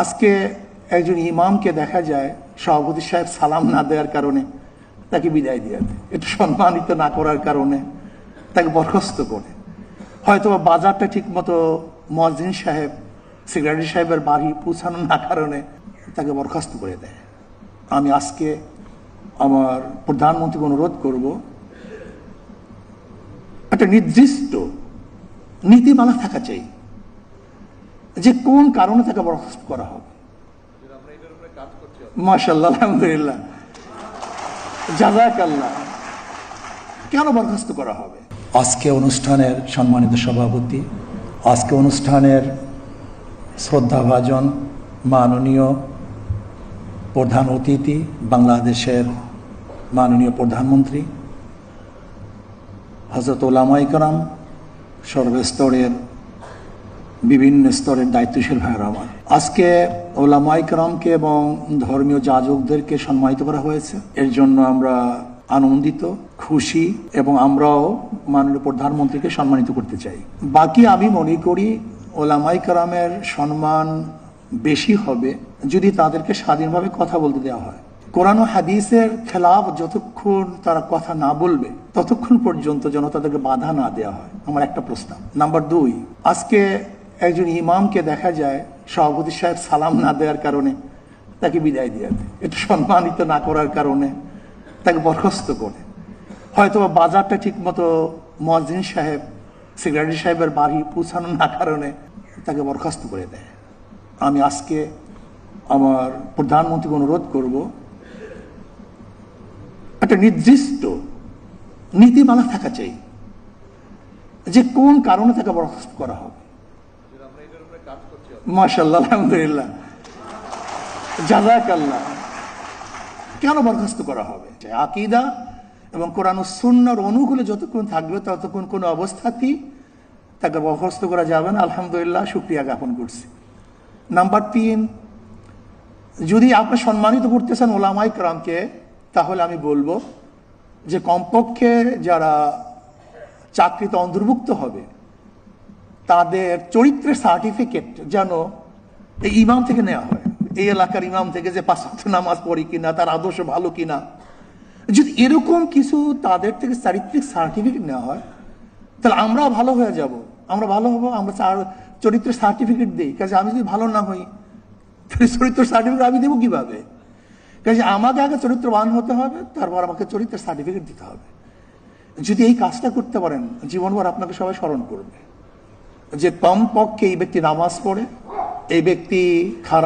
আজকে একজন ইমামকে দেখা যায় সভাপতি সাহেব সালাম না দেওয়ার কারণে তাকে বিদায় দিয়ে দেয়, একটু সম্মানিত না করার কারণে তাকে বরখাস্ত করে, হয়তো বাজারটা ঠিক মতো মুয়াজ্জিন সাহেব সেক্রেটারি সাহেবের বাড়ি পৌঁছানো না কারণে তাকে বরখাস্ত করে দেয়। আমি আজকে আমার প্রধানমন্ত্রীকে অনুরোধ করব, একটা নির্দিষ্ট নীতিমালা থাকা চাই যে কোন কারণে তাকে বরখাস্ত করা হবে। মাশাআল্লাহ, আলহামদুলিল্লাহ, জাযাকাল্লাহ। কেন বরখাস্ত করা হবে? আজকে অনুষ্ঠানের সম্মানিত সভাপতি, আজকে অনুষ্ঠানের শ্রদ্ধাভাজন মাননীয় প্রধান অতিথি, বাংলাদেশের মাননীয় প্রধানমন্ত্রী হযরত উলামায়ে কেরাম, সর্বস্তরের বিভিন্ন স্তরের দায়িত্বশীল ভাইয়েরা আমার, আজকে উলামায়ে কেরামকে এবং ধর্মীয় যাজকদেরকে সম্মানিত করা হয়েছে। এর জন্য আমরা আনন্দিত, খুশি, এবং আমরাও মাননীয় প্রধানমন্ত্রীকে সম্মানিত করতে চাই। বাকি আমি মনে করি উলামায়ে কেরামের সম্মান বেশি হবে যদি তাদেরকে স্বাধীনভাবে কথা বলতে দেওয়া হয়। কোরআন ও হাদিসের খেলাফ যতক্ষণ তারা কথা না বলবে ততক্ষণ পর্যন্ত যেন তাদেরকে বাধা না দেওয়া হয়, আমার একটা প্রস্তাব। নাম্বার 2, আজকে একজন ইমামকে দেখা যায় সভাপতি সাহেব সালাম না দেওয়ার কারণে তাকে বিদায় দিয়ে দেয়, একটু সম্মানিত না করার কারণে তাকে বরখাস্ত করে, হয়তো বাজারটা ঠিক মতো মুয়াজ্জিন সাহেব সেক্রেটারি সাহেবের বাড়ি পৌঁছানো না কারণে তাকে বরখাস্ত করে দেয়। আমি আজকে আমার প্রধানমন্ত্রীকে অনুরোধ করব, একটা নির্দিষ্ট নীতিমালা থাকা চাই যে কোন কারণে তাকে বরখাস্ত করা হবে। মাশাআল্লাহ, আলহামদুলিল্লাহ, জাযাকাল্লাহ। কেন বরখাস্ত করা হবে? আকীদা এবং কোরআন ও সুন্নাহর অনুকূলে যতক্ষণ থাকবে ততক্ষণ কোনো অবস্থাতেই তাকে বরখাস্ত করা যাবে না। আলহামদুলিল্লাহ, শুকরিয়া জ্ঞাপন করছি। নাম্বার 3, যদি আপনি সম্মানিত করতেছেন উলামায়ে কেরামকে, তাহলে আমি বলবো যে কমপক্ষে যারা চাকরিতে অন্তর্ভুক্ত হবে তাদের চরিত্রের সার্টিফিকেট যেন এই ইমাম থেকে নেওয়া হয়, এই এলাকার ইমাম থেকে, যে 5 ওয়াক্ত নামাজ পড়ি কিনা, তার আদর্শ ভালো কিনা। যদি এরকম কিছু তাদের থেকে চারিত্রিক সার্টিফিকেট নেওয়া হয় তাহলে আমরাও ভালো হয়ে যাব, আমরা ভালো হবো। আমরা চরিত্রের সার্টিফিকেট দিই, কাজে আমি যদি ভালো না হই তাহলে চরিত্র সার্টিফিকেট আমি দেবো কিভাবে? কাজে আমাকে আগে চরিত্রবান হতে হবে, তারপর আমাকে চরিত্রের সার্টিফিকেট দিতে হবে। যদি এই কাজটা করতে পারেন, জীবনভর আপনাকে সবাই স্মরণ করবে যে কমপক্ষে এই ব্যক্তি নামাজ পড়ে, এই ব্যক্তি খারাপ